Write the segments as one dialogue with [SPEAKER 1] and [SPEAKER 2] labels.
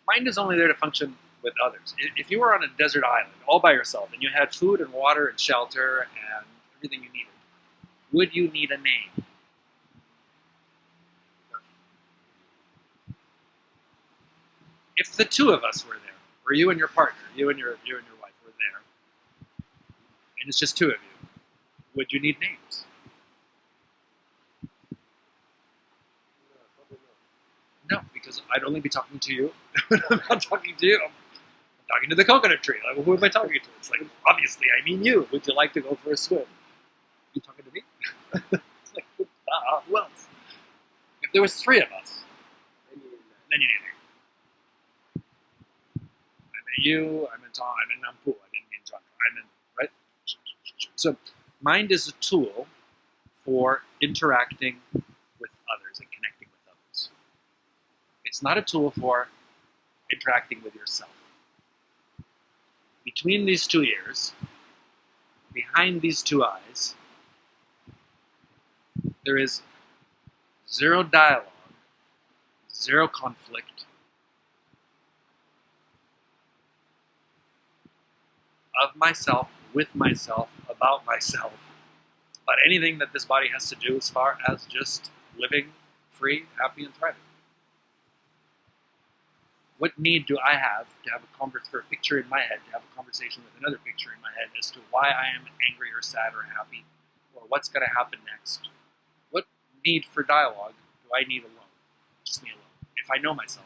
[SPEAKER 1] Mind is only there to function with others. If you were on a desert island all by yourself and you had food and water and shelter and everything you needed, would you need a name? If the two of us were there, or you and your partner, you and your wife were there, and it's just two of you, would you need names? No, because I'd only be talking to you. I'm not talking to you. I'm talking to the coconut tree. Like, well, who am I talking to? It's like, obviously, I mean you. Would you like to go for a swim? You talking to me? It's like, who else? If there was three of us, then you need a name. I meant you, I meant Tom, I meant Nampu, I didn't mean John. I meant, right? So, mind is a tool for interacting with others and connecting with others. It's not a tool for interacting with yourself. Between these two ears, behind these two eyes, there is zero dialogue, zero conflict of myself, with myself, about myself, about anything that this body has to do as far as just living free, happy, and thriving. What need do I have to have a picture in my head, to have a conversation with another picture in my head as to why I am angry or sad or happy, or what's going to happen next? What need for dialogue do I need alone? Just me alone. If I know myself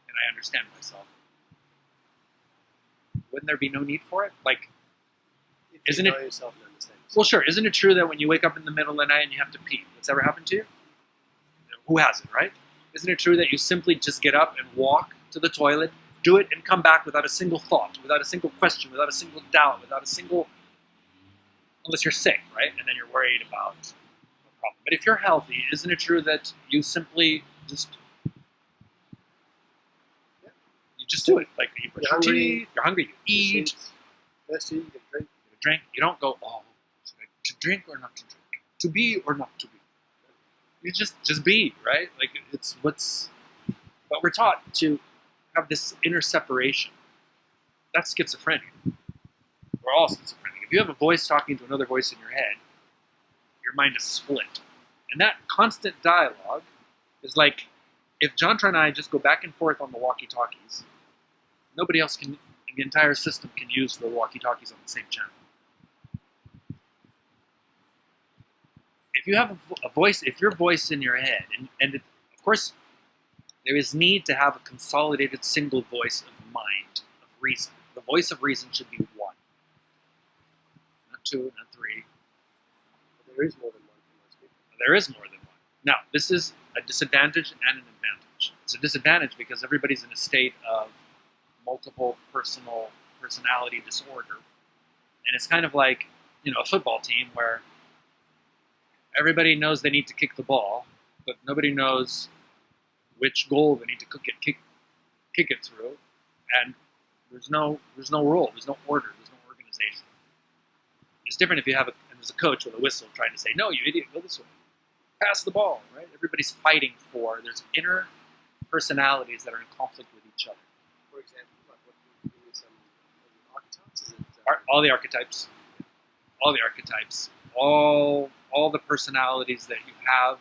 [SPEAKER 1] and I understand myself, wouldn't there be no need for it? Like, isn't it?
[SPEAKER 2] Yourself and understand yourself.
[SPEAKER 1] Well, sure. Isn't it true that when you wake up in the middle of the night and you have to pee, that's ever happened to you? Who hasn't, right? Isn't it true that you simply just get up and walk to the toilet, do it, and come back without a single thought, without a single question, without a single doubt, without a single, unless you're sick, right? And then you're worried about a problem. But if you're healthy, isn't it true that you simply just do it? Like, you brush your teeth, you're hungry, you eat.
[SPEAKER 2] Thirsty, you get drink.
[SPEAKER 1] You drink. You don't go, oh, to drink or not to drink, to be or not to be. You just be, right? Like, it's what's. But we're taught to have this inner separation. That's schizophrenia. We're all schizophrenic. If you have a voice talking to another voice in your head, your mind is split. And that constant dialogue is like, if Jantra and I just go back and forth on the walkie-talkies, nobody else can, in the entire system, can use the walkie-talkies on the same channel. If you have a voice, if your voice in your head, and it, of course, there is need to have a consolidated single voice of mind, of reason. The voice of reason should be one. Not two, not three.
[SPEAKER 2] But there is more than one for most people.
[SPEAKER 1] There is more than one. Now, this is a disadvantage and an advantage. It's a disadvantage because everybody's in a state of multiple personality disorder. And it's kind of like, a football team where everybody knows they need to kick the ball, but nobody knows which goal they need to kick it through, and there's no rule, there's no order, there's no organization. It's different if there's a coach with a whistle trying to say, no, you idiot, go this way, pass the ball, right? Everybody's fighting there's inner personalities that are in conflict with each other.
[SPEAKER 2] For example, what give me some archetypes? Is it,
[SPEAKER 1] all the archetypes, all the personalities that you have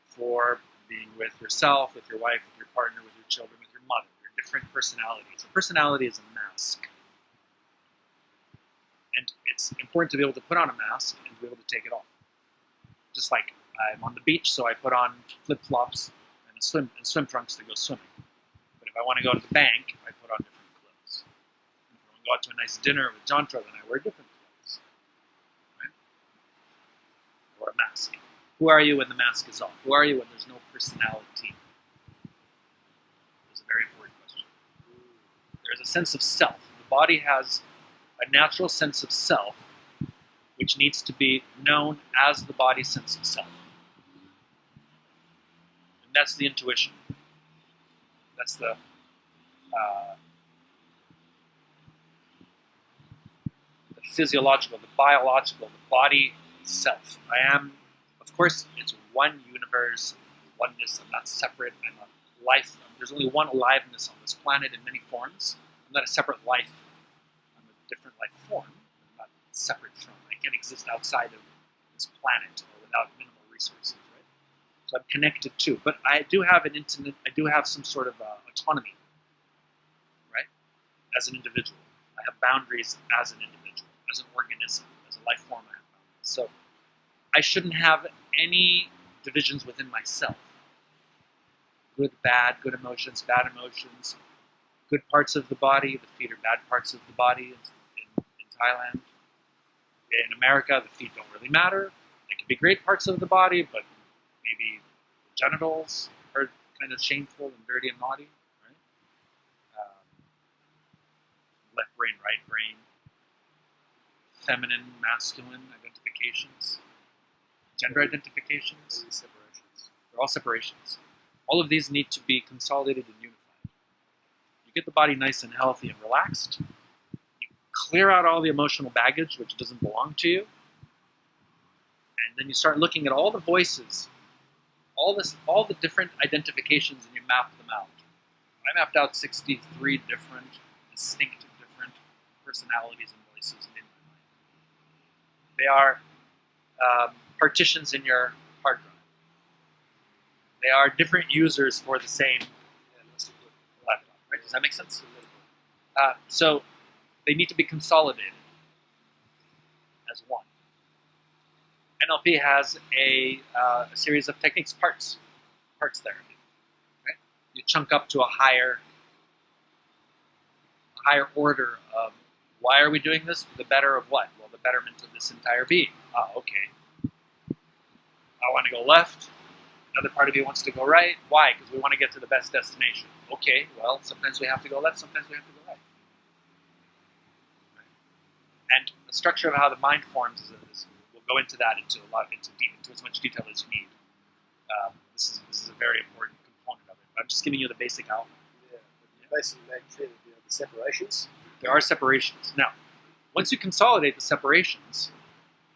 [SPEAKER 1] for being with yourself, with your wife, with your partner, with your children, with your mother. Your different personalities. A personality is a mask. And it's important to be able to put on a mask and to be able to take it off. Just like I'm on the beach, so I put on flip-flops and swim trunks to go swimming. But if I want to go to the bank, I put on different clothes. If I want to go out to a nice dinner with Jantra, then I wear different clothes. Right? Or a mask. Who are you when the mask is off? Who are you when there's no personality? That's a very important question. There's a sense of self. The body has a natural sense of self, which needs to be known as the body's sense of self. And that's the intuition. That's the physiological, the biological, the body self. I am. Of course, it's one universe, oneness. I'm not separate. I'm a life. I'm there's only one aliveness on this planet in many forms. I'm not a separate life. I'm a different life form. I'm not separate from. I can't exist outside of this planet or without minimal resources, right? So I'm connected too. But I do have an intimate. I do have some sort of autonomy, right? As an individual, I have boundaries as an individual, as an organism, as a life form. I have boundaries. So I shouldn't have any divisions within myself. Good, bad emotions, good parts of the body. The feet are bad parts of the body in Thailand. In America, the feet don't really matter. They can be great parts of the body, but maybe the genitals are kind of shameful and dirty and naughty, right? Left brain, right brain. Feminine, masculine identifications. Gender identifications. They're all separations. All of these need to be consolidated and unified. You get the body nice and healthy and relaxed. You clear out all the emotional baggage which doesn't belong to you. And then you start looking at all the voices, all the different identifications, and you map them out. I mapped out 63 different, distinct different personalities and voices in my mind. They are partitions in your hard drive. They are different users for the same laptop, right? Does that make sense? So they need to be consolidated as one. NLP has a series of techniques, parts therapy. Right? You chunk up to a higher order of why are we doing this? For the better of what? Well, the betterment of this entire being. Okay. I want to go left. Another part of you wants to go right. Why? Because we want to get to the best destination. Okay, well, sometimes we have to go left, sometimes we have to go right. And the structure of how the mind forms is we'll go into that into as much detail as you need. This is a very important component of it. I'm just giving you the basic outline.
[SPEAKER 2] Yeah, but basically make clear that the separations.
[SPEAKER 1] There are separations. Now, once you consolidate the separations,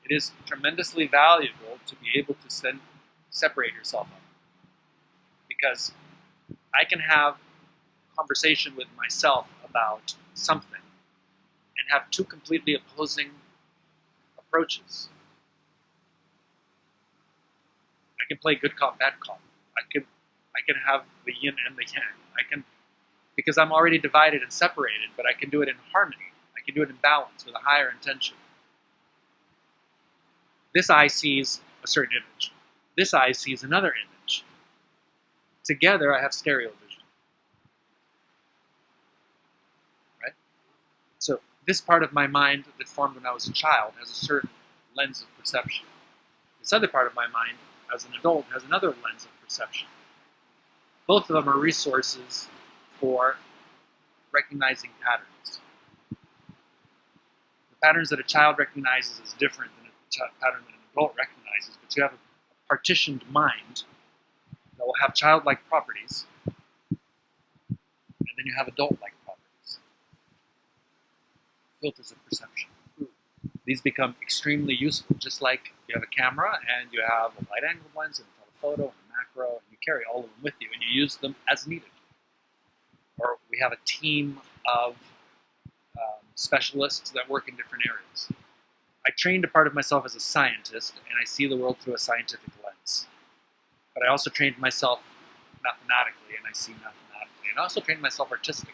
[SPEAKER 1] it is tremendously valuable to be able to separate yourself up. Because I can have a conversation with myself about something and have two completely opposing approaches. I can play good cop, bad cop. I can have the yin and the yang. Because I'm already divided and separated, but I can do it in harmony. I can do it in balance with a higher intention. This eye sees a certain image. This eye sees another image. Together, I have stereo vision. Right? So this part of my mind that formed when I was a child has a certain lens of perception. This other part of my mind, as an adult, has another lens of perception. Both of them are resources for recognizing patterns. The patterns that a child recognizes is different than a pattern that an adult recognizes, but you have a partitioned mind that will have childlike properties, and then you have adult-like properties. Filters of perception. These become extremely useful, just like you have a camera and you have a wide-angle lens and a telephoto and a macro, and you carry all of them with you and you use them as needed. Or we have a team of specialists that work in different areas. I trained a part of myself as a scientist, and I see the world through a scientific lens. But I also trained myself mathematically, and I see mathematically. And I also trained myself artistically.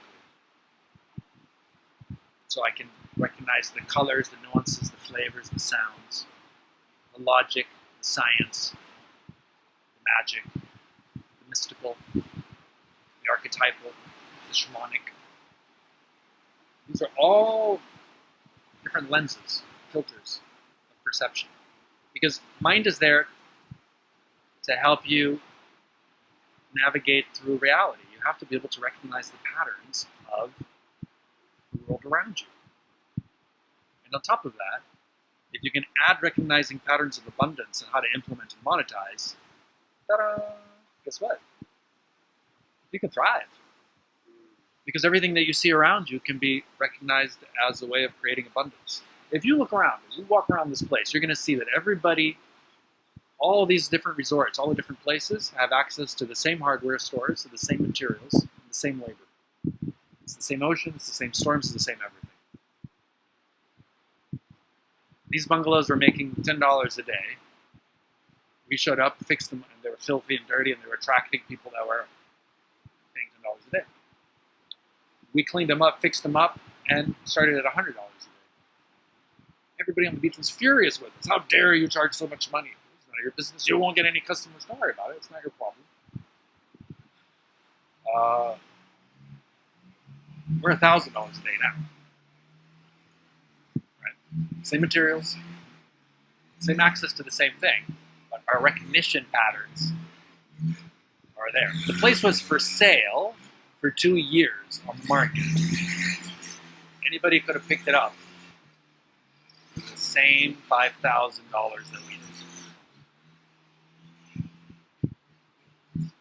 [SPEAKER 1] So I can recognize the colors, the nuances, the flavors, the sounds, the logic, the science, the magic, the mystical, the archetypal, the shamanic. These are all different lenses, filters of perception. Because mind is there to help you navigate through reality. You have to be able to recognize the patterns of the world around you. And on top of that, if you can add recognizing patterns of abundance and how to implement and monetize, ta-da! Guess what? You can thrive. Because everything that you see around you can be recognized as a way of creating abundance. If you look around, as you walk around this place, you're going to see that everybody all these different resorts, all the different places have access to the same hardware stores, to the same materials, and the same labor. It's the same ocean, it's the same storms, it's the same everything. These bungalows were making $10 a day. We showed up, fixed them, and they were filthy and dirty, and they were attracting people that were paying $10 a day. We cleaned them up, fixed them up, and started at $100 a day. Everybody on the beach was furious with us. How dare you charge so much money? It's none of your business. You won't get any customers. Don't worry about it. It's not your problem. We're $1,000 a day now. Right? Same materials, same access to the same thing, but our recognition patterns are there. The place was for sale for 2 years on the market. Anybody could have picked it up for the same $5,000 that we did.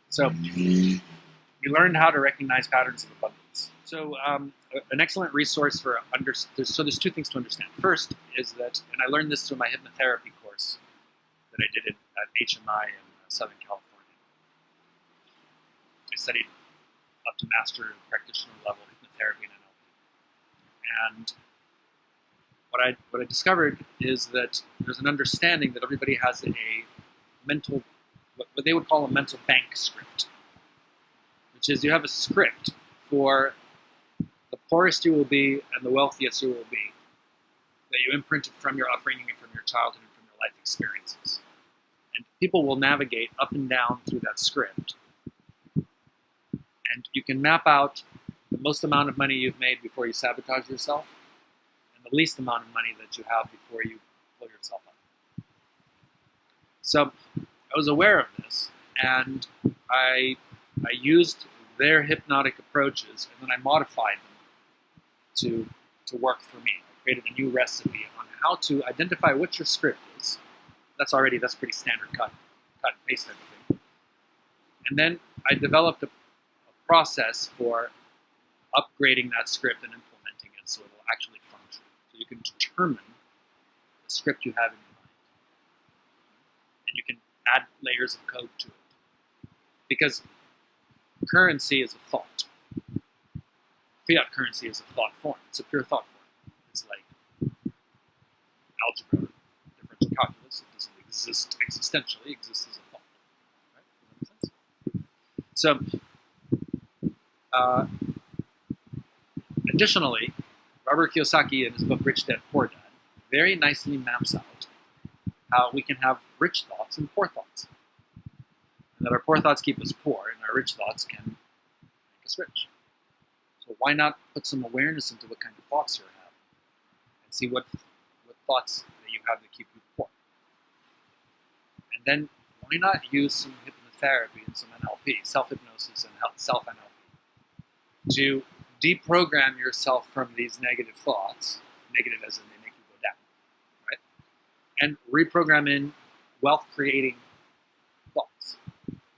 [SPEAKER 1] So we learned how to recognize patterns of abundance. So an excellent resource for so there's two things to understand. First is that, and I learned this through my hypnotherapy course that I did at HMI in Southern California. I studied up to master practitioner level hypnotherapy and NLP. And what I discovered is that there's an understanding that everybody has a mental, what they would call a mental bank script, which is you have a script for the poorest you will be and the wealthiest you will be that you imprinted from your upbringing and from your childhood and from your life experiences. And people will navigate up and down through that script. And you can map out the most amount of money you've made before you sabotage yourself and the least amount of money that you have before you pull yourself up. So I was aware of this, and I used their hypnotic approaches, and then I modified them to work for me. I created a new recipe on how to identify what your script is. That's pretty standard cut and paste everything. And then I developed a process for upgrading that script and implementing it so it will actually function. So you can determine the script you have in your mind. And you can add layers of code to it. Because currency is a thought. Fiat currency is a thought form. It's a pure thought form. It's like algebra, differential calculus. It doesn't exist existentially. It exists as a thought. Right? Does that make sense? So, additionally, Robert Kiyosaki in his book Rich Dad Poor Dad very nicely maps out how we can have rich thoughts and poor thoughts. And that our poor thoughts keep us poor, and our rich thoughts can make us rich. So why not put some awareness into what kind of thoughts you're having, and see what thoughts that you have that keep you poor. And then why not use some hypnotherapy and some NLP, self-hypnosis and self-NLP, to deprogram yourself from these negative thoughts, negative as in they make you go down, right? And reprogram in wealth-creating thoughts,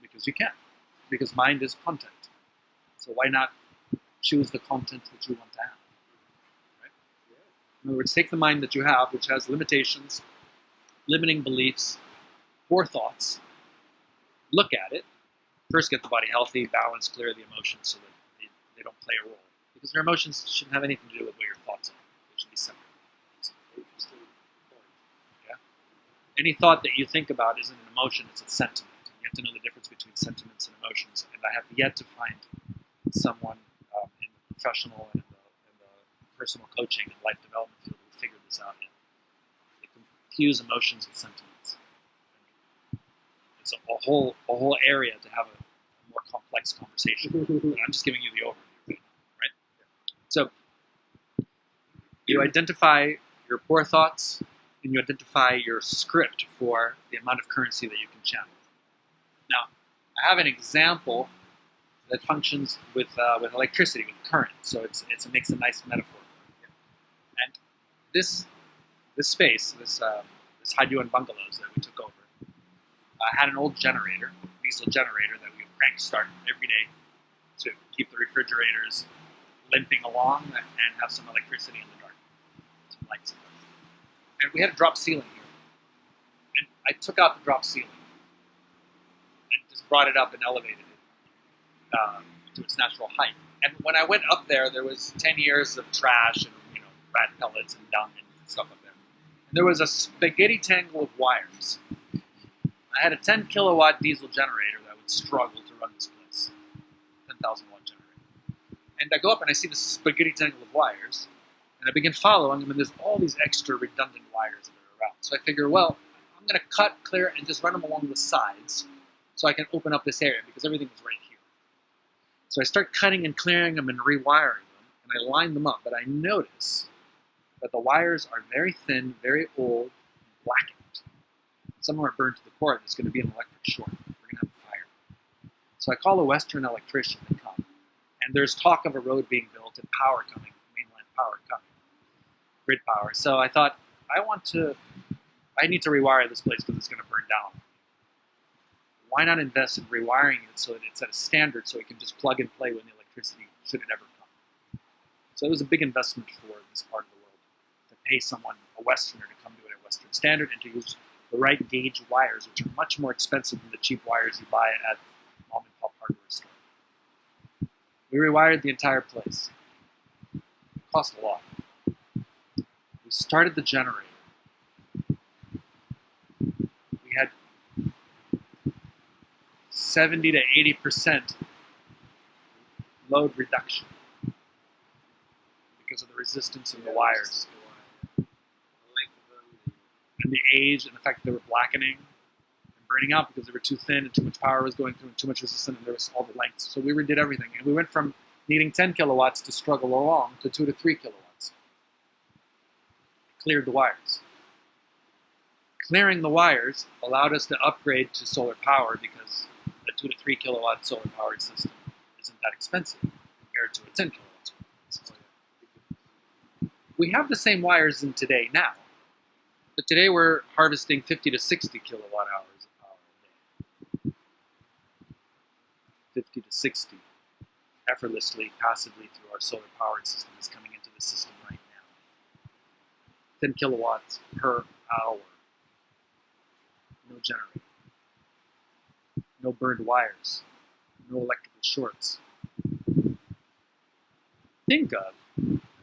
[SPEAKER 1] because you can, because mind is content. So why not choose the content that you want to have, right? In other words, take the mind that you have, which has limitations, limiting beliefs, poor thoughts, look at it, first get the body healthy, balanced, clear the emotions so that they don't play a role. Because your emotions shouldn't have anything to do with what your thoughts are. They should be separate.
[SPEAKER 2] Interesting point.
[SPEAKER 1] Yeah? Any thought that you think about isn't an emotion, it's a sentiment. You have to know the difference between sentiments and emotions. And I have yet to find someone in the professional and in the personal coaching and life development field who figured this out yet. They confuse emotions with sentiments. It's a whole area to have a more complex conversation. But I'm just giving you the overview. Right? So you identify your poor thoughts and you identify your script for the amount of currency that you can channel. Now, I have an example that functions with electricity, with current. So it makes a nice metaphor. And this space, this Haiduan bungalows that we took over, had an old generator, diesel generator that we would crank start every day to keep the refrigerators limping along and have some electricity in the dark, some lights in the dark. And we had a drop ceiling here. And I took out the drop ceiling and just brought it up and elevated it to its natural height. And when I went up there, there was 10 years of trash and rat pellets and dung and stuff up there. And there was a spaghetti tangle of wires. I had a 10 kilowatt diesel generator that would struggle to run this place, 10,000 watt generator. And I go up and I see this spaghetti tangle of wires, and I begin following them, and there's all these extra redundant wires that are around. So I figure, well, I'm going to cut, clear, and just run them along the sides so I can open up this area because everything is right here. So I start cutting and clearing them and rewiring them, and I line them up, but I notice that the wires are very thin, very old, blackened. Some of them are burned to the core. There's going to be an electric short. We're going to have a fire. So I call a Western electrician to come. And there's talk of a road being built and power coming, mainland power coming, grid power. So I thought, I need to rewire this place because it's going to burn down. Why not invest in rewiring it so that it's at a standard so it can just plug and play when the electricity should it ever come? So it was a big investment for this part of the world to pay someone, a Westerner, to come do it at Western standard and to use the right gauge wires, which are much more expensive than the cheap wires you buy at mom and pop hardware store. We rewired the entire place. It cost a lot. We started the generator. We had 70 to 80% load reduction because of the resistance of the wires. And the age and the fact that they were blackening and burning out because they were too thin and too much power was going through and too much resistance and there was all the lengths. So we redid everything. And we went from needing 10 kilowatts to struggle along to 2 to 3 kilowatts. Cleared the wires. Clearing the wires allowed us to upgrade to solar power because a 2 to 3 kilowatt solar powered system isn't that expensive compared to a 10 kilowatt system. We have the same wires in today now. But today we're harvesting 50 to 60 kilowatt hours of power a day. 50 to 60 effortlessly, passively through our solar powered system is coming into the system right now. 10 kilowatts per hour. No generator. No burned wires. No electrical shorts. Think of,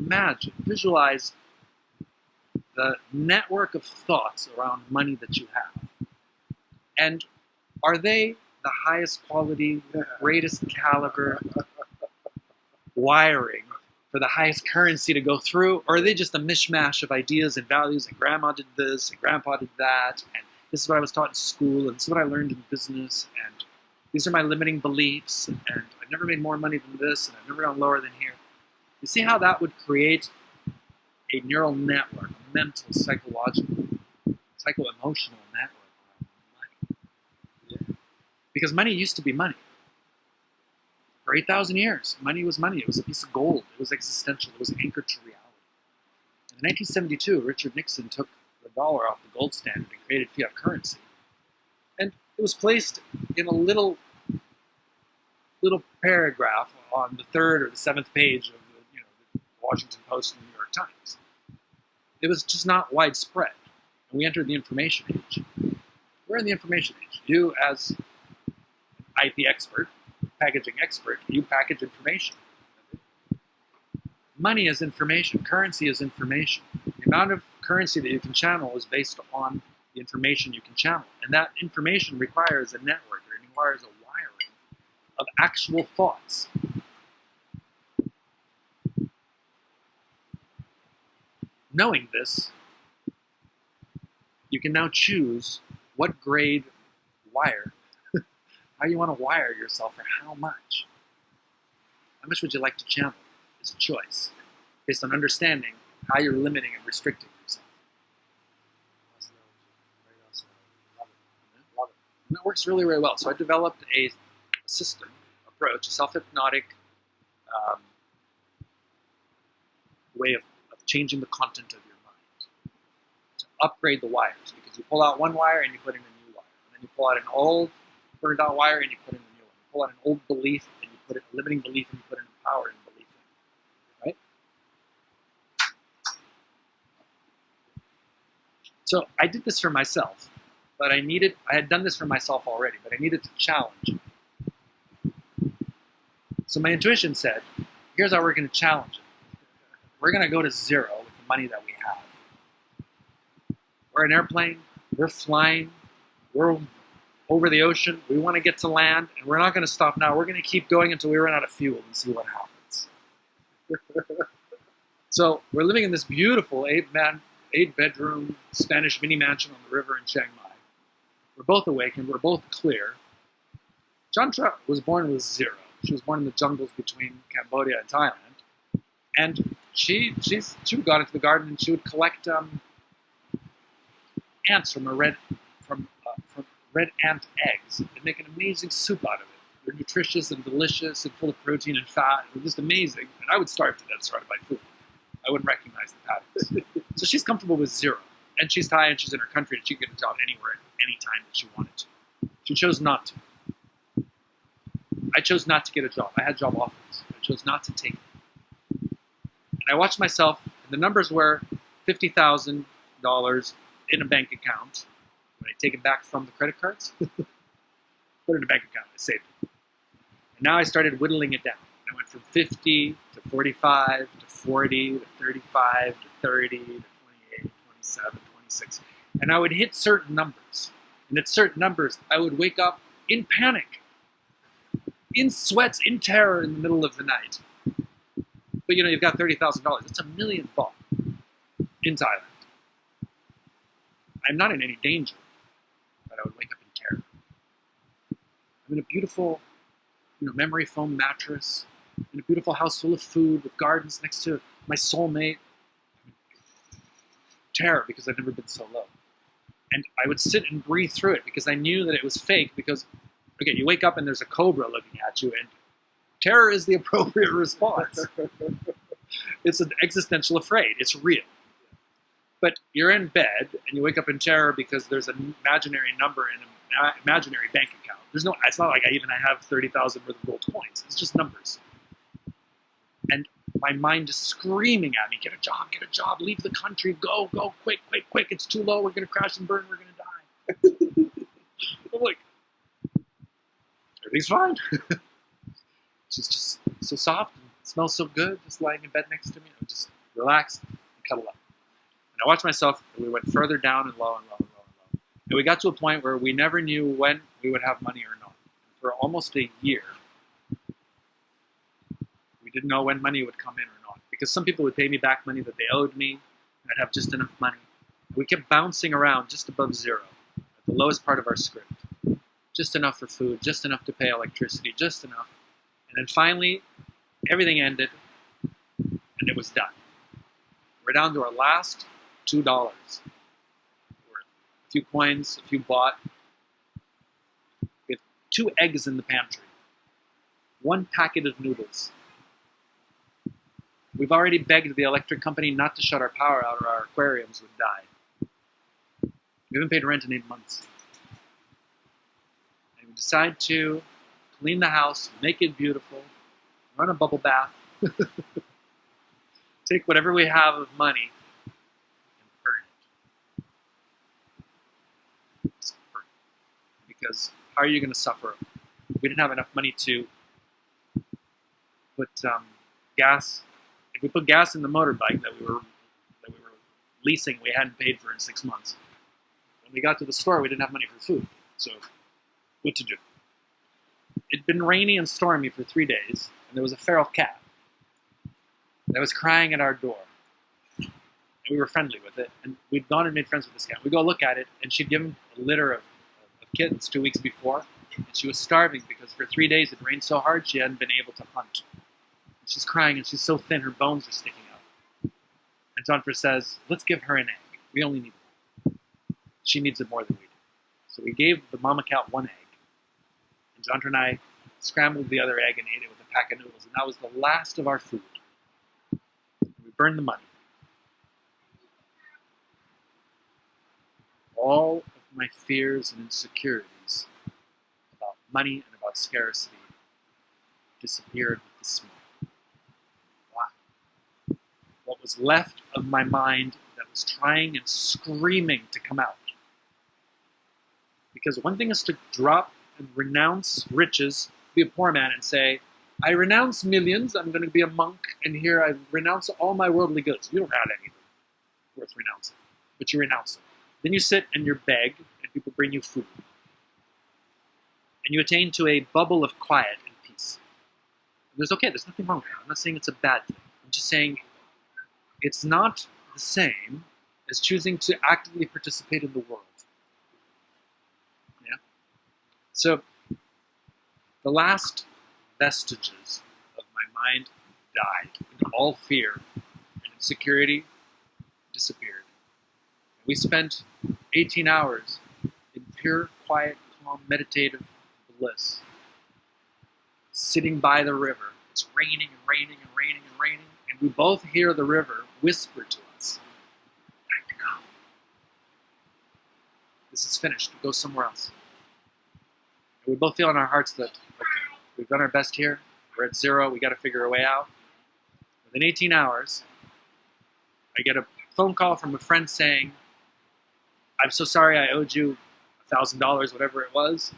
[SPEAKER 1] imagine, visualize the network of thoughts around money that you have. And are they the highest quality, greatest caliber wiring for the highest currency to go through? Or are they just a mishmash of ideas and values and grandma did this and grandpa did that and this is what I was taught in school and this is what I learned in business and these are my limiting beliefs and I've never made more money than this and I've never gone lower than here. You see how that would create a neural network, a mental, psychological, psycho-emotional network around money. Yeah. Because money used to be money. For 8,000 years, money was money. It was a piece of gold. It was existential. It was anchored to reality. And in 1972, Richard Nixon took the dollar off the gold standard and created fiat currency. And it was placed in a little paragraph on the 3rd or the 7th page of the Washington Post and the New York Times. It was just not widespread. And we entered the information age. We're in the information age. You, as an IP expert, packaging expert, you package information. Money is information. Currency is information. The amount of currency that you can channel is based on the information you can channel. And that information requires a network, or it requires a wiring of actual thoughts. Knowing this, you can now choose what grade wire, how you want to wire yourself for how much. How much would you like to channel is a choice based on understanding how you're limiting and restricting yourself. Love it. And that works really, really well. So I developed a system approach, a self-hypnotic way of changing the content of your mind to upgrade the wires, because you pull out one wire and you put in a new wire, and then you pull out an old burned out wire and you put in a new one. You pull out an old belief and you put in a limiting belief and you put in a power and belief in, right? So I did this for myself, but I had done this for myself already, but I needed to challenge. So my intuition said, here's how we're going to challenge it. We're going to go to zero with the money that we have. We're an airplane, we're flying, we're over the ocean, we want to get to land, and we're not going to stop now. We're going to keep going until we run out of fuel and see what happens. So we're living in this beautiful 8-bedroom Spanish mini mansion on the river in Chiang Mai. We're both awakened, we're both clear. Jantra was born with zero. She was born in the jungles between Cambodia and Thailand. And she would go into the garden and she would collect ants from red ant eggs and make an amazing soup out of it. They're nutritious and delicious and full of protein and fat. They're just amazing. And I would starve to death surrounded by food. I wouldn't recognize the patterns. So she's comfortable with zero. And she's Thai and she's in her country and she could get a job anywhere at any time that she wanted to. She chose not to. I chose not to get a job. I had job offers. I chose not to take it. And I watched myself, and the numbers were $50,000 in a bank account. When I take it back from the credit cards, put it in a bank account. I saved it. And now I started whittling it down. I went from 50 to 45 to 40 to 35 to 30 to 28, 27, 26. And I would hit certain numbers. And at certain numbers, I would wake up in panic, in sweats, in terror in the middle of the night. But you've got $30,000. That's $1 million in Thailand. I'm not in any danger, but I would wake up in terror. I'm in a beautiful, memory foam mattress, in a beautiful house full of food with gardens next to my soulmate. Terror because I've never been so low. And I would sit and breathe through it because I knew that it was fake because, okay, you wake up and there's a cobra looking at you and terror is the appropriate response. It's an existential afraid. It's real. But you're in bed and you wake up in terror because there's an imaginary number in an imaginary bank account. It's not like I have 30,000 worth of gold coins. It's just numbers. And my mind is screaming at me, get a job, leave the country, go, quick, it's too low, we're going to crash and burn, we're going to die. I'm like, everything's fine. She's just so soft and smells so good, just lying in bed next to me. I'm just relaxed and cuddle up. And I watched myself, and we went further down and low and low and low and low. And we got to a point where we never knew when we would have money or not. For almost a year, we didn't know when money would come in or not. Because some people would pay me back money that they owed me, and I'd have just enough money. And we kept bouncing around just above zero, at the lowest part of our script. Just enough for food, just enough to pay electricity, just enough. And then finally, everything ended, and it was done. We're down to our last $2. Worth a few coins, a few baht. We have 2 eggs in the pantry. 1 packet of noodles. We've already begged the electric company not to shut our power out or our aquariums would die. We haven't paid rent in 8 months. And we decide to clean the house, make it beautiful, run a bubble bath, take whatever we have of money, and burn it. Just burn it. Because how are you going to suffer? We didn't have enough money to put gas. If we put gas in the motorbike that we were leasing, we hadn't paid for in 6 months. When we got to the store, we didn't have money for food. So, what to do? It'd been rainy and stormy for 3 days, and there was a feral cat that was crying at our door. And we were friendly with it, and we'd gone and made friends with this cat. We go look at it, and she'd given a litter of kittens 2 weeks before, and she was starving because for 3 days it rained so hard she hadn't been able to hunt. And she's crying, and she's so thin, her bones are sticking out. And Jantra says, let's give her an egg. We only need one. She needs it more than we do. So we gave the mama cat 1 egg. And Jantra and I scrambled the other egg and ate it with a pack of noodles. And that was the last of our food. We burned the money. All of my fears and insecurities about money and about scarcity disappeared with the smoke. Wow. What was left of my mind that was trying and screaming to come out Because one thing is to drop and renounce riches, be a poor man, and say, I renounce millions, I'm going to be a monk, and here I renounce all my worldly goods. You don't have anything worth renouncing, but you renounce it. Then you sit and you beg, and people bring you food. And you attain to a bubble of quiet and peace. And there's nothing wrong with that. I'm not saying it's a bad thing. I'm just saying it's not the same as choosing to actively participate in the world. Yeah? So, the last vestiges of my mind died, and all fear and insecurity disappeared. And we spent 18 hours in pure, quiet, calm, meditative bliss, sitting by the river. It's raining and raining and raining and raining, and we both hear the river whisper to us, time to go. This is finished. Go somewhere else. And we both feel in our hearts that, okay, we've done our best here. We're at zero. We got to figure a way out. Within 18 hours, I get a phone call from a friend saying, I'm so sorry, I owed you $1,000, whatever it was.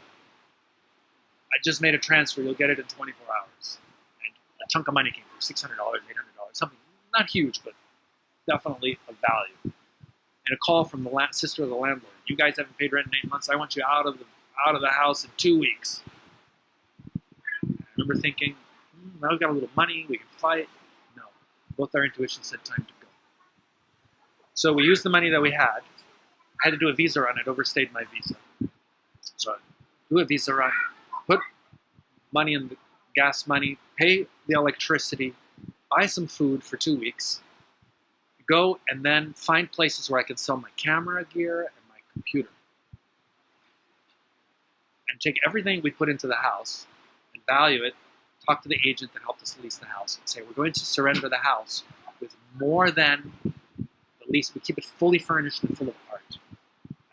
[SPEAKER 1] I just made a transfer. You'll get it in 24 hours. And a chunk of money came through, $600, $800, something not huge, but definitely of value. And a call from the sister of the landlord. You guys haven't paid rent in 8 months. I want you out of the house in 2 weeks. I remember thinking, now we've got a little money. We can fight. No. Both our intuitions said time to go. So we used the money that we had. I had to do a visa run. I'd overstayed my visa. So I do a visa run, put money in the gas money, pay the electricity, buy some food for 2 weeks, go and then find places where I can sell my camera gear and my computer. And take everything we put into the house and value it, talk to the agent that helped us lease the house, and say, we're going to surrender the house with more than the lease. We keep it fully furnished and full of art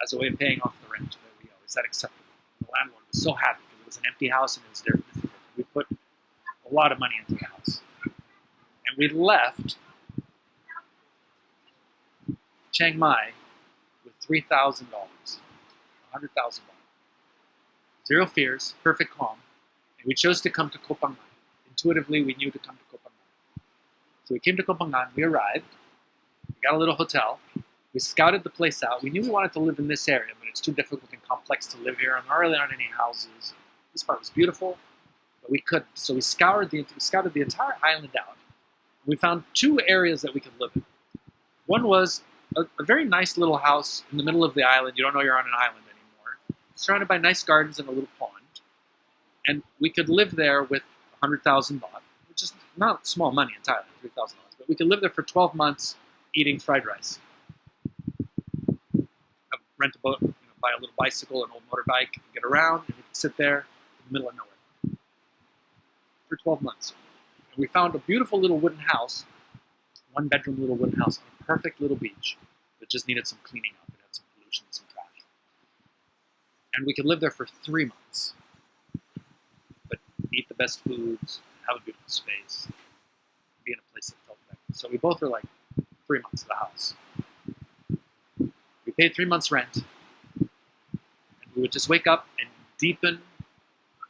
[SPEAKER 1] as a way of paying off the rent that we owe. Is that acceptable? And the landlord was so happy because it was an empty house and it was very difficult. We put a lot of money into the house. And we left Chiang Mai with $3,000, $100,000. Zero fears, perfect calm. And we chose to come to Koh Phangan. Intuitively, we knew to come to Koh Phangan. So we came to Koh Phangan, we arrived, we got a little hotel, we scouted the place out. We knew we wanted to live in this area, but it's too difficult and complex to live here, and there really aren't any houses. This part was beautiful, but we couldn't. So we scouted the entire island out. We found 2 areas that we could live in. One was a very nice little house in the middle of the island. You don't know you're on an island anymore. Surrounded by nice gardens and a little pond. And we could live there with 100,000 baht, which is not small money in Thailand, $3,000. But we could live there for 12 months eating fried rice. Rent a boat, buy a little bicycle, an old motorbike, and get around, and we could sit there in the middle of nowhere for 12 months. And we found a beautiful little wooden house, 1-bedroom little wooden house on a perfect little beach that just needed some cleaning up. It had some pollution, some trash. And we could live there for 3 months, but eat the best foods, have a beautiful space, be in a place that felt better. So we both were like 3 months of the house. We paid 3 months rent, and we would just wake up and deepen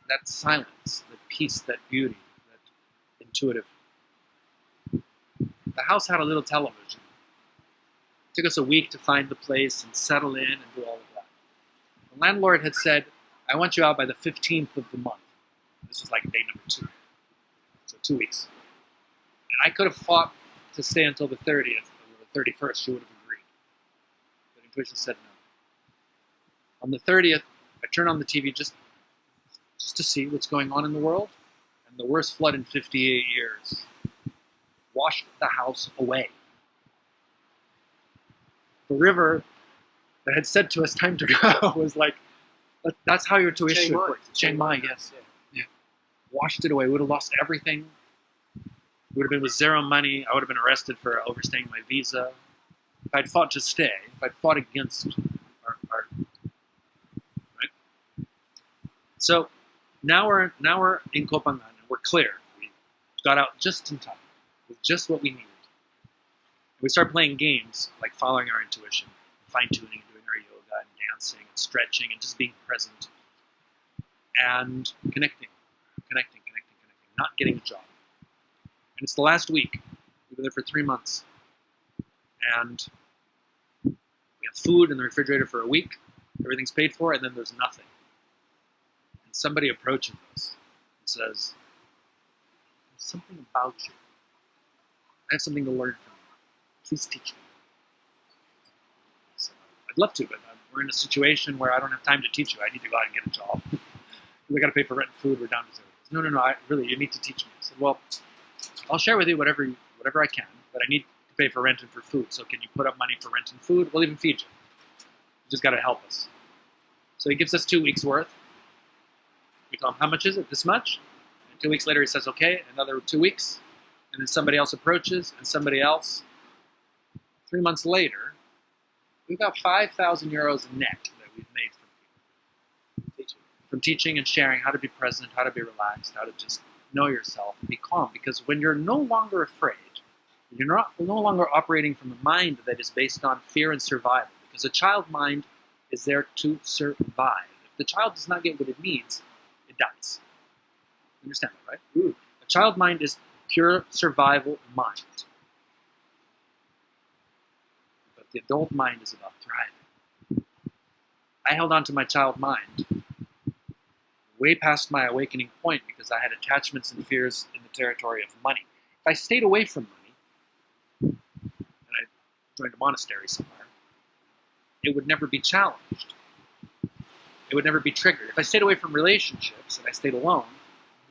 [SPEAKER 1] that silence, that peace, that beauty, that intuitive. The house had a little television. It took us a week to find the place and settle in and do all of that. The landlord had said, I want you out by the 15th of the month. This was like day number 2. So 2 weeks. And I could have fought to stay until the 30th or the 31st. She would have agreed. But intuition said no. On the 30th, I turned on the TV just to see what's going on in the world. And the worst flood in 58 years washed the house away. The river that had said to us time to go was like, that's how your tuition works. Chiang Mai, yes. Yeah. Washed it away. We would have lost everything. We would have been with zero money. I would have been arrested for overstaying my visa. If I'd fought to stay, if I'd fought against our right? So now we're in Koh Phangan and we're clear. We got out just in time with just what we needed. And we started playing games like following our intuition, fine-tuning, and doing our yoga and dancing and stretching and just being present and connecting, not getting a job. And it's the last week. We've been there for 3 months. And we have food in the refrigerator for a week. Everything's paid for, and then there's nothing. And somebody approaches us and says, there's something about you. I have something to learn from you. Please teach me. I said, I'd love to, but we're in a situation where I don't have time to teach you. I need to go out and get a job. We got to pay for rent and food. We're down to zero. No, really, you need to teach me. I said, well, I'll share with you whatever I can, but I need to pay for rent and for food. So can you put up money for rent and food? We'll even feed you. You just got to help us. So he gives us 2 weeks worth. We tell him, how much is it? This much? And 2 weeks later he says, okay, another 2 weeks. And then somebody else approaches, and somebody else. 3 months later, we've got 5,000 euros net that we've made from people. From teaching and sharing how to be present, how to be relaxed, how to just know yourself and be calm. Because when you're no longer afraid, you're no longer operating from a mind that is based on fear and survival. Because a child mind is there to survive. If the child does not get what it needs, it dies. You understand that, right?
[SPEAKER 2] Ooh.
[SPEAKER 1] A child mind is pure survival mind. But the adult mind is about thriving. I held on to my child mind way past my awakening point because I had attachments and fears in the territory of money. If I stayed away from money, and I joined a monastery somewhere, it would never be challenged. It would never be triggered. If I stayed away from relationships and I stayed alone,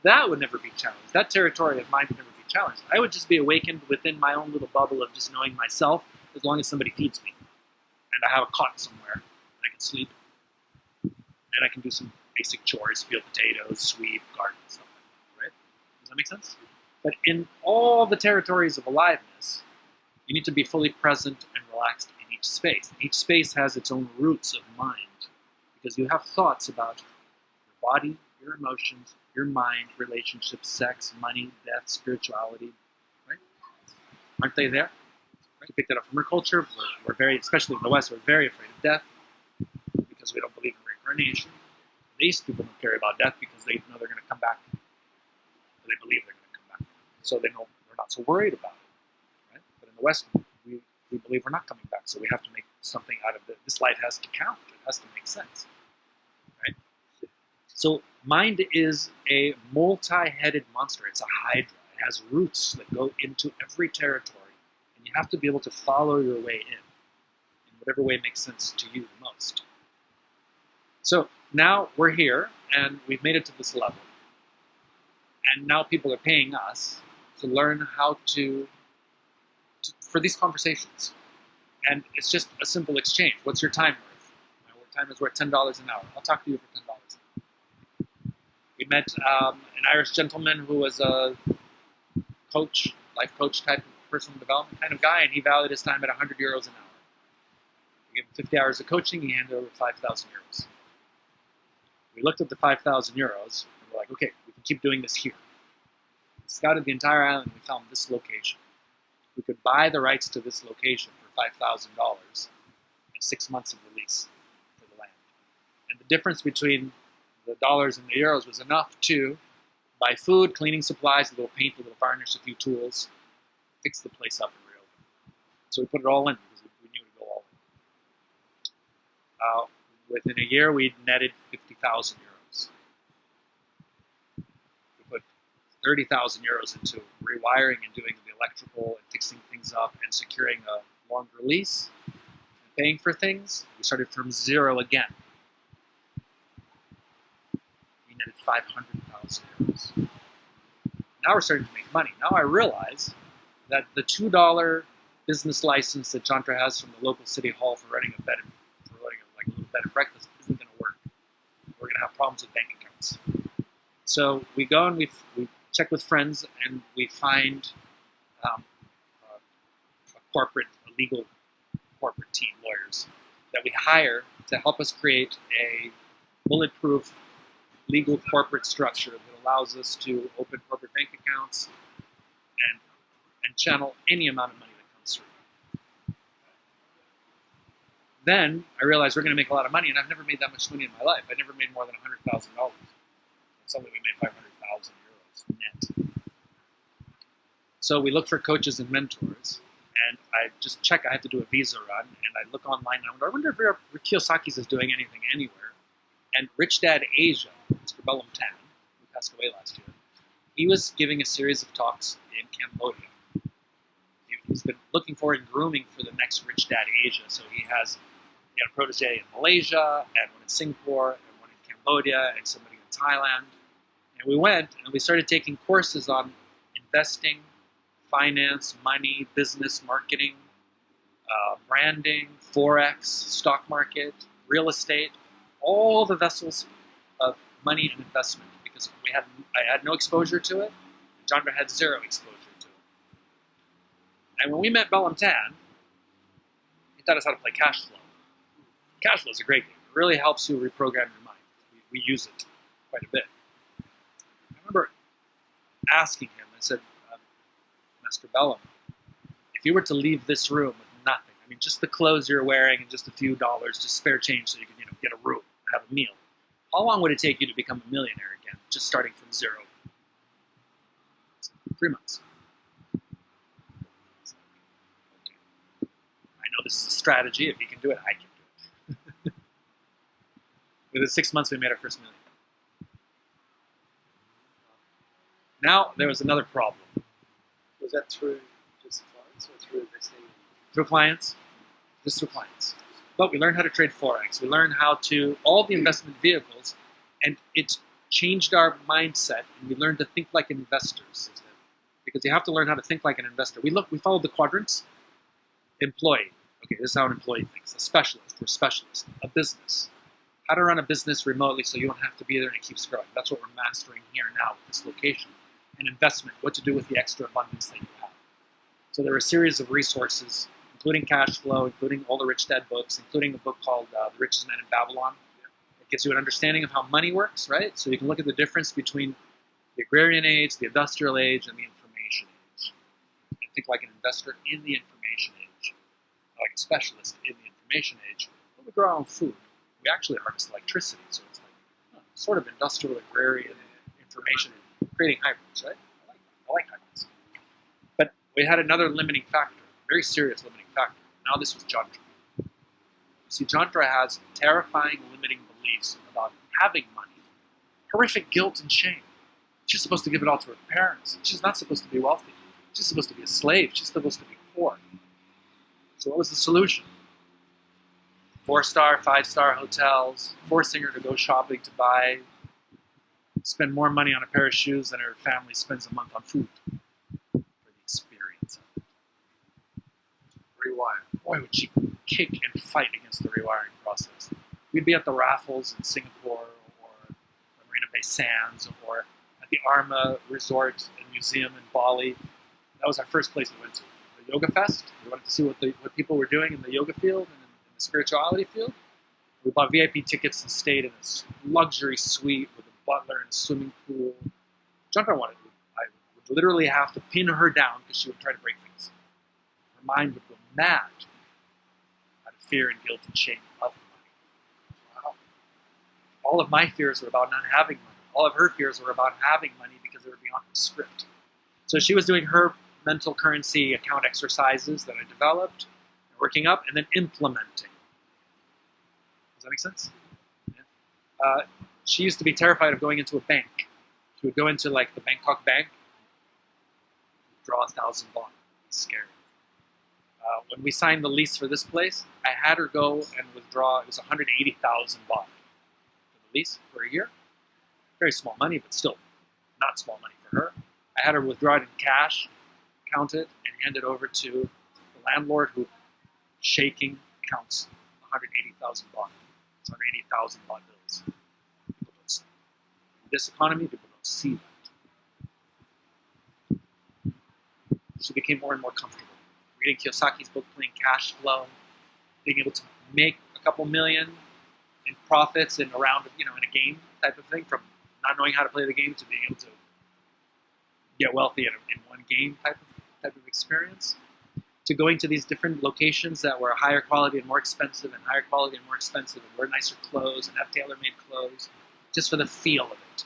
[SPEAKER 1] that would never be challenged. That territory of mine would never be challenged. I would just be awakened within my own little bubble of just knowing myself as long as somebody feeds me. And I have a cot somewhere, and I can sleep, and I can do some basic chores, peel potatoes, sweep, garden, stuff like that, right? Does that make sense? But in all the territories of aliveness, you need to be fully present and relaxed in each space. Each space has its own roots of mind, because you have thoughts about your body, your emotions, your mind, relationships, sex, money, death, spirituality, right? Aren't they there? Right? You picked it up from our culture. We're very, especially in the West, we're very afraid of death because we don't believe in reincarnation. These people don't care about death because they know they're going to come back. Or they believe they're going to come back. So they know they're not so worried about it. Right? But in the West, we believe we're not coming back, so we have to make something out of it. This life has to count. It has to make sense. Right? So mind is a multi-headed monster. It's a hydra. It has roots that go into every territory, and you have to be able to follow your way in whatever way makes sense to you the most. So now we're here, and we've made it to this level. And now people are paying us to learn how for these conversations. And it's just a simple exchange. What's your time worth? Our time is worth $10 an hour. I'll talk to you for $10 an hour. We met an Irish gentleman who was a coach, life coach type of personal development kind of guy, and he valued his time at 100 euros an hour. We gave him 50 hours of coaching, he handed over 5,000 euros. We looked at the 5,000 euros, and we're like, okay, we can keep doing this here. We scouted the entire island, and we found this location. We could buy the rights to this location for $5,000 and 6 months of release for the land. And the difference between the dollars and the euros was enough to buy food, cleaning supplies, a little paint, a little varnish, a few tools, fix the place up and reopen. So we put it all in because we knew to go all in. Within a year, we netted 50,000 euros. We put 30,000 euros into rewiring and doing the electrical and fixing things up and securing a longer lease and paying for things. We started from zero again. We netted 500,000 euros. Now we're starting to make money. Now I realize that the $2 business license that Chantra has from the local city hall for running a bed and a little bed and breakfast isn't going to work. We're going to have problems with bank accounts. So we go and we check with friends, and we find a legal corporate team, lawyers, that we hire to help us create a bulletproof legal corporate structure that allows us to open corporate bank accounts and channel any amount of money that comes through. Then I realized we're going to make a lot of money, and I've never made that much money in my life. I never made more than $100,000. Suddenly we made 500,000 euros net. So we look for coaches and mentors, and I just check. I have to do a visa run, and I look online, and I wonder if Kiyosaki's is doing anything anywhere. And Rich Dad Asia, Mr. Bellum Tan, who passed away last year, he was giving a series of talks in Cambodia. He's been looking for and grooming for the next Rich Dad Asia. So he had a protege in Malaysia, and one in Singapore, and one in Cambodia, and somebody in Thailand. And we went, and we started taking courses on investing, finance, money, business, marketing, branding, forex, stock market, real estate, all the vessels of money and investment, because I had no exposure to it. Chandra had zero exposure to it. And when we met Bellum Tan, he taught us how to play cash flow. Cash flow is a great game. It really helps you reprogram your mind. We use it quite a bit. I remember asking him, I said, Mr. Bellum, if you were to leave this room with nothing, I mean, just the clothes you're wearing and just a few dollars, just spare change so you can, get a room, have a meal, how long would it take you to become a millionaire again, just starting from zero? 3 months. Okay. I know this is a strategy. If he can do it, I can do it. Within 6 months, we made our first million. Now, there was another problem.
[SPEAKER 2] Was that through just clients or through investing?
[SPEAKER 1] Through clients, just through clients. But we learned how to trade forex. We learned how to all the investment vehicles, and it's changed our mindset. And we learned to think like investors, because you have to learn how to think like an investor. We followed the quadrants. Employee. Okay, this is how an employee thinks. A specialist. We're specialists. A business. How to run a business remotely so you don't have to be there and it keeps growing. That's what we're mastering here now with this location. An investment. What to do with the extra abundance that you have. So there are a series of resources, including cash flow, including all the Rich Dad books, including a book called The Richest Man in Babylon. It gives you an understanding of how money works, right? So you can look at the difference between the agrarian age, the industrial age, and the information age. And think like an investor in the information age, like a specialist in the information age. When we grow our own food, we actually harvest electricity, so it's like sort of industrial, agrarian, information, creating hybrids, right? I like hybrids. But we had another limiting factor, a very serious limiting factor. Now this was Chandra. You see, Chandra has terrifying limiting beliefs about having money, horrific guilt and shame. She's supposed to give it all to her parents. She's not supposed to be wealthy. She's supposed to be a slave. She's supposed to be poor. So what was the solution? 4-star, 5-star hotels, forcing her to go shopping to spend more money on a pair of shoes than her family spends a month on food for the experience of it. Rewire. Boy, would she kick and fight against the rewiring process. We'd be at the Raffles in Singapore, or Marina Bay Sands, or at the Arma Resort and Museum in Bali. That was our first place we went to. The Yoga Fest. We wanted to see what people were doing in the yoga field and in the spirituality field. We bought VIP tickets and stayed in a luxury suite with a butler and a swimming pool. Chandra wanted to. I would literally have to pin her down because she would try to break things. Her mind would go mad out of fear and guilt and shame of money. Wow. All of my fears were about not having money. All of her fears were about having money because they were beyond the script. So she was doing her mental currency account exercises that I developed, working up, and then implementing. Does that make sense? Yeah. She used to be terrified of going into a bank. She would go into like the Bangkok Bank, draw 1,000 baht. It's scary. When we signed the lease for this place, I had her go and withdraw. It was 180,000 baht for the lease for a year. Very small money, but still not small money for her. I had her withdraw it in cash, count it, and hand it over to the landlord, who, shaking, counts 180,000 baht. It's 180,000 baht bills. People don't see. In this economy, people don't see that. She became more and more comfortable. Reading Kiyosaki's book, playing cash flow, being able to make a couple million in profits in a round of, in a game type of thing, from not knowing how to play the game to being able to get wealthy in one game type of experience. to going to these different locations that were higher quality and more expensive and higher quality and more expensive and wear nicer clothes and have tailor-made clothes just for the feel of it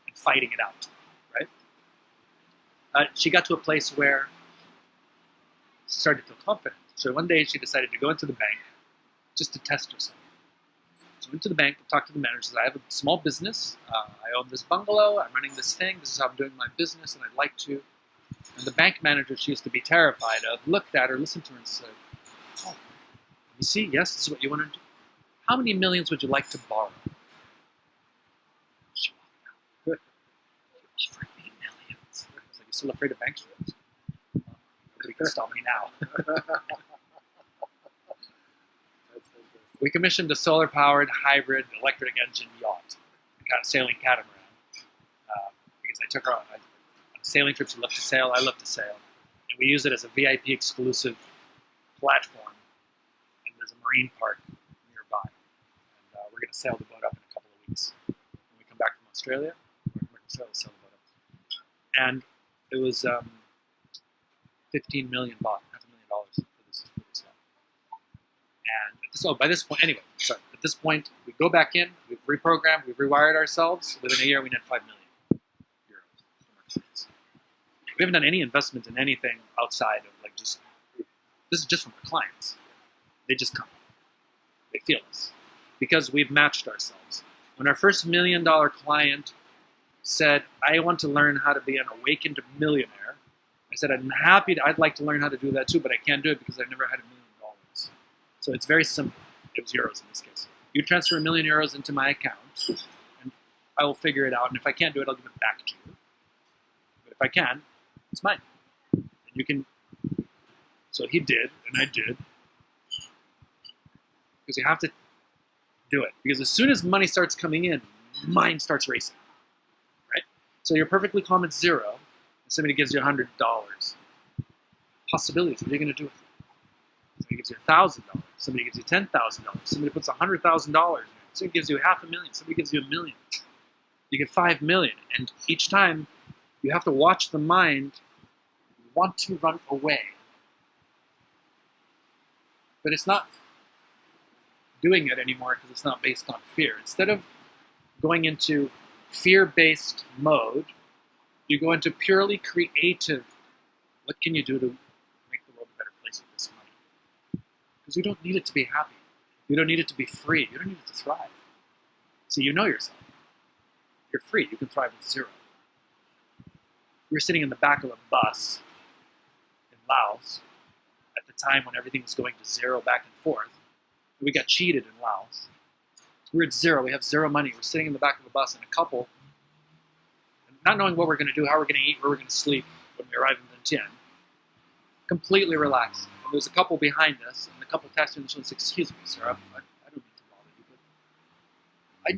[SPEAKER 1] and fighting it out, right? She got to a place where she started to feel confident. So one day she decided to go into the bank just to test herself. She went to the bank and talked to the manager. She said, I have a small business. I own this bungalow. I'm running this thing. This is how I'm doing my business, and I'd like to. And the bank manager she used to be terrified of looked at her, listened to her, and said, oh, you see, yes, this is what you want to do. How many millions would you like to borrow? She walked out. Good. You offered me millions. I was like, you still afraid of bank rules? Nobody can stop me now. We commissioned a solar-powered hybrid electric engine yacht, a sailing catamaran, because I took her on a sailing trip. She loved to sail. I love to sail, and we use it as a VIP exclusive platform. And there's a marine park nearby, and we're going to sail the boat up in a couple of weeks. When we come back from Australia, we're going to sail the boat up, and it was 15 million baht, $500,000 for this yacht. And so by this point, anyway, sorry, at this point, we go back in, we've reprogrammed, we've rewired ourselves. Within a year, we net 5 million euros from our clients. We haven't done any investment in anything outside of like just, this is just from our clients. They just come. They feel us. Because we've matched ourselves. When our first $1 million client said, I want to learn how to be an awakened millionaire, I said, I'd like to learn how to do that too, but I can't do it because I've never had $1 million. So it's very simple. It was euros in this case. You transfer €1 million into my account, and I will figure it out. And if I can't do it, I'll give it back to you. But if I can, it's mine. And you can. So he did, and I did, because you have to do it. Because as soon as money starts coming in, mind starts racing, right? So you're perfectly calm at zero, and somebody gives you $100. Possibilities. What are you going to do with it? Somebody gives you $1,000. Somebody gives you $10,000. Somebody puts $100,000. Somebody gives you $500,000. Somebody gives you $1 million. You get $5 million, and each time you have to watch the mind want to run away, but it's not doing it anymore because it's not based on fear. Instead of going into fear-based mode, you go into purely creative. What can you do to make the world a better place with this money? Because you don't need it to be happy. You don't need it to be free. You don't need it to thrive. So you know yourself. You're free. You can thrive with zero. We were sitting in the back of a bus in Laos at the time when everything was going to zero back and forth. We got cheated in Laos. We're at zero. We have zero money. We're sitting in the back of a bus, and a couple, not knowing what we're going to do, how we're going to eat, where we're going to sleep when we arrive in Vientiane, completely relaxed. And there's a couple behind us, and the couple texted me and said, "Excuse me, sir, I don't mean to bother you, but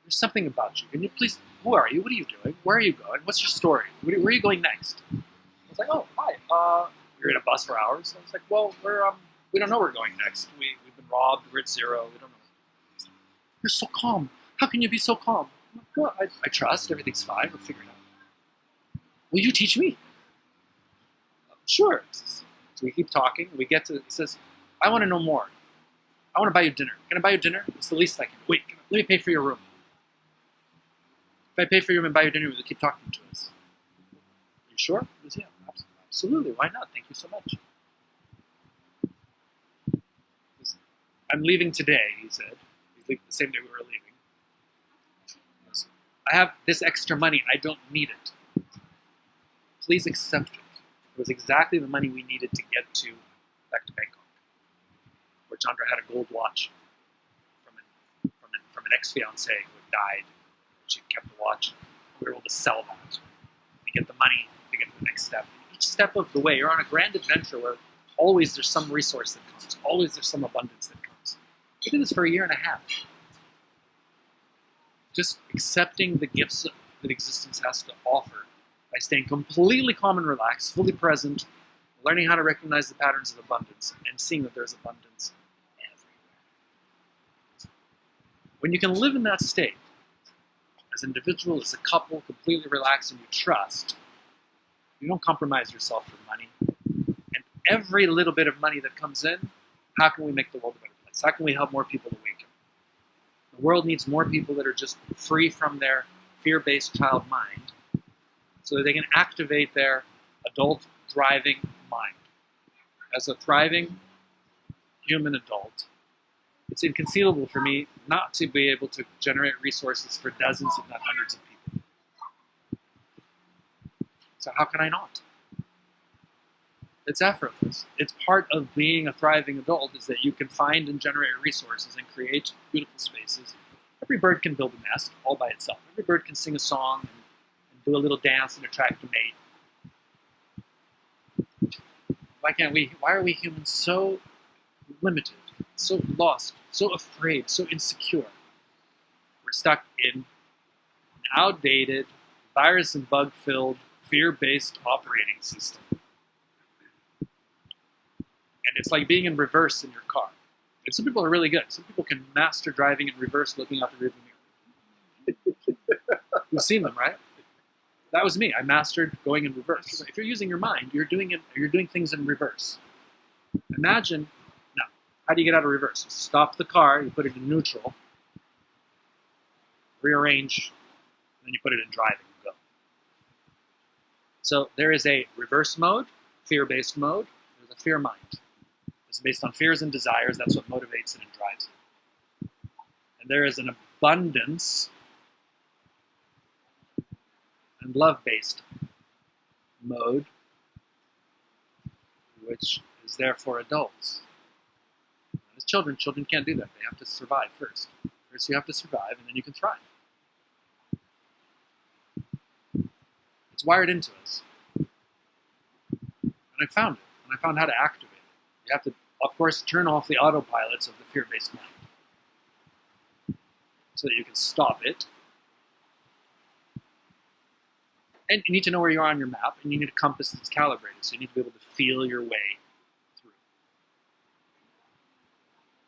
[SPEAKER 1] there's something about you. Can you please, who are you? What are you doing? Where are you going? What's your story? Where are you going next?" I was like, "Oh, hi. We were in a bus for hours." I was like, "Well, we don't know where we're going next. We've been robbed. We're at zero. We don't know." "You're so calm. How can you be so calm?" I'm like, "Well, I trust. Everything's fine. We'll figure it out." "Will you teach me?" "Sure." So we keep talking. We get to, he says, "I want to know more. I want to buy you dinner. Can I buy you dinner? It's the least I can. Wait, let me pay for your room. If I pay for your room and buy you dinner, we'll keep talking to us." "Are you sure?" He goes, "Yeah, absolutely. Why not? Thank you so much." "I'm leaving today," he said. He's leaving the same day we were leaving. "I have this extra money. I don't need it. Please accept it." It was exactly the money we needed to get back to Bangkok, where Chandra had a gold watch from an ex-fiancée who had died. She kept the watch. We were able to sell that and get the money to get to the next step. Each step of the way, you're on a grand adventure where always there's some resource that comes. Always there's some abundance that comes. We did this for 1.5 years. Just accepting the gifts that existence has to offer by staying completely calm and relaxed, fully present, learning how to recognize the patterns of abundance, and seeing that there's abundance everywhere. When you can live in that state, as an individual, as a couple, completely relaxed and you trust, you don't compromise yourself for money, and every little bit of money that comes in, how can we make the world a better place? How can we help more people awaken? The world needs more people that are just free from their fear-based child mind so that they can activate their adult thriving mind. As a thriving human adult, it's inconceivable for me not to be able to generate resources for dozens, if not hundreds of people. So how can I not? It's effortless. It's part of being a thriving adult is that you can find and generate resources and create beautiful spaces. Every bird can build a nest all by itself. Every bird can sing a song and do a little dance and attract a mate. Why can't we? Why are we humans so limited, so lost, so afraid, so insecure? We're stuck in an outdated, virus and bug-filled, fear-based operating system. And it's like being in reverse in your car. And some people are really good. Some people can master driving in reverse, looking out the rearview mirror. You've seen them, right? That was me. I mastered going in reverse. If you're using your mind, you're doing things in reverse. Imagine, now, how do you get out of reverse? You stop the car, you put it in neutral, rearrange, and then you put it in driving and go. So there is a reverse mode, fear-based mode. There's a fear mind. It's based on fears and desires. That's what motivates it and drives it. And there is an abundance and love-based mode, which is there for adults. As children can't do that. They have to survive first. First you have to survive, and then you can thrive. It's wired into us. And I found it. And I found how to activate it. You have to, of course, turn off the autopilots of the fear-based mind so that you can stop it. And you need to know where you are on your map, and you need a compass that's calibrated, so you need to be able to feel your way through.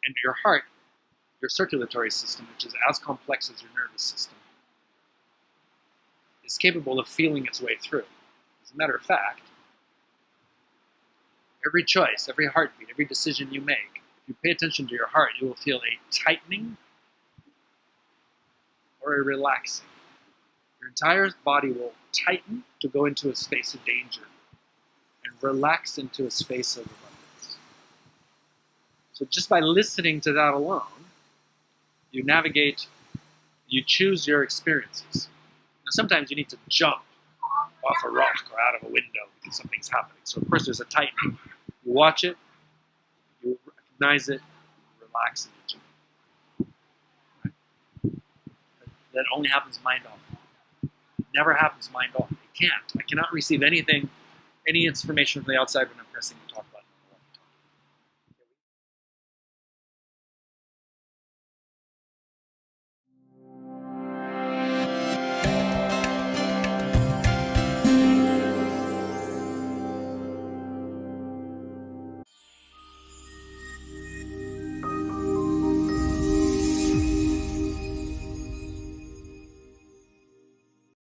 [SPEAKER 1] And your heart, your circulatory system, which is as complex as your nervous system, is capable of feeling its way through. As a matter of fact, every choice, every heartbeat, every decision you make, if you pay attention to your heart, you will feel a tightening or a relaxing. Your entire body will tighten to go into a space of danger and relax into a space of abundance. So just by listening to that alone, you navigate, you choose your experiences. Now sometimes you need to jump off a rock or out of a window because something's happening. So of course there's a tightening. You watch it, you recognize it, you relax into it. Right? That only happens mind off. Never happens mind off. It can't. I cannot receive anything, any information from the outside when I'm pressing